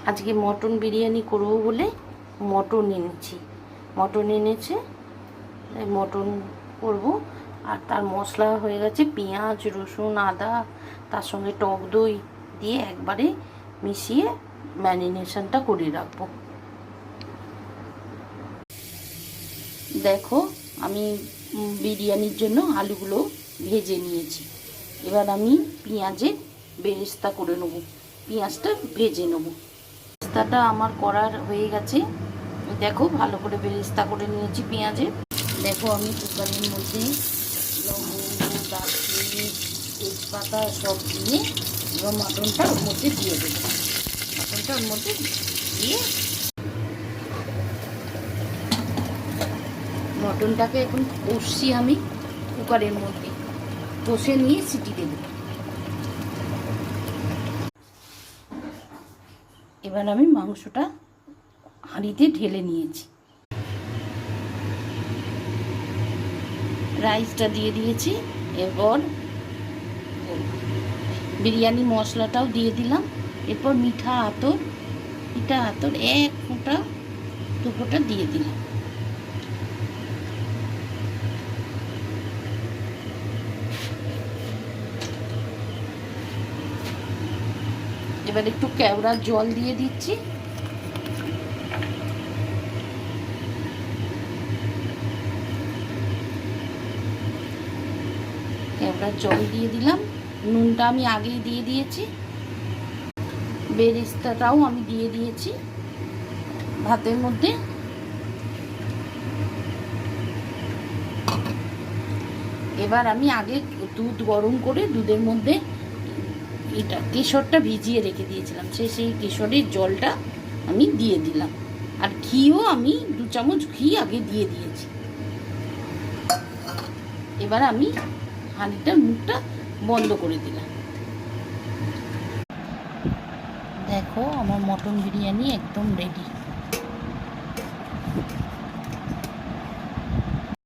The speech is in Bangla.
আজকে মটন বিরিয়ানি করবো বলে মটন এনেছি, মটন এনেছে, মটন করব। আর তার মশলা হয়ে গেছে পেঁয়াজ, রসুন, আদা, তার সঙ্গে টক দই দিয়ে একবারে মিশিয়ে ম্যারিনেশনটা করে রাখবো। দেখো আমি বিরিয়ানির জন্য আলুগুলো ভেজে নিয়েছি। এবার আমি পেঁয়াজের বেরেস্তা করে নেব, পেঁয়াজটা ভেজে নেব। বেরেস্তাটা আমার করার হয়ে গেছে, দেখো ভালো করে বেরেস্তা করে নিয়েছি পেঁয়াজের। দেখো আমি কুকারের মধ্যে লবঙ্গ, দারচিনি, তেজপাতা সব দিয়ে এবার মটনটা ওর মধ্যে দিয়ে দেবো। মটনটা ওর মধ্যে দিয়ে মটনটাকে এখন কষছি আমি কুকারের মধ্যে, কষে নিয়ে সিটি দেব। এবার আমি মাংসটা হাঁড়িতে ঢেলে নিয়েছি, রাইসটা দিয়ে দিয়েছি। এরপর বিরিয়ানি মশলাটাও দিয়ে দিলাম। এরপর মিঠা আতর এক ফোঁটা দু ফোঁটা দিয়ে দিলাম। এবার একটু কেওড়ার জল দিয়ে দিচ্ছি। কেওড়ার জল দিয়ে দিলাম। নুনটা আমি আগেই দিয়ে দিয়েছি, বেরেস্তাটাও আমি দিয়ে দিয়েছি ভাতের মধ্যে। এবার আমি আগে দুধ গরম করে দুধের মধ্যে এটা কেশরটা ভিজিয়ে রেখে দিয়েছিলাম, সেই কেশরের জলটা আমি দিয়ে দিলাম। আর ঘিও আমি 2 চামচ ঘি আগে দিয়ে দিয়েছি। এবার আমি হাঁড়িটার মুখটা বন্ধ করে দিলাম। দেখো আমার মটন বিরিয়ানি একদম রেডি।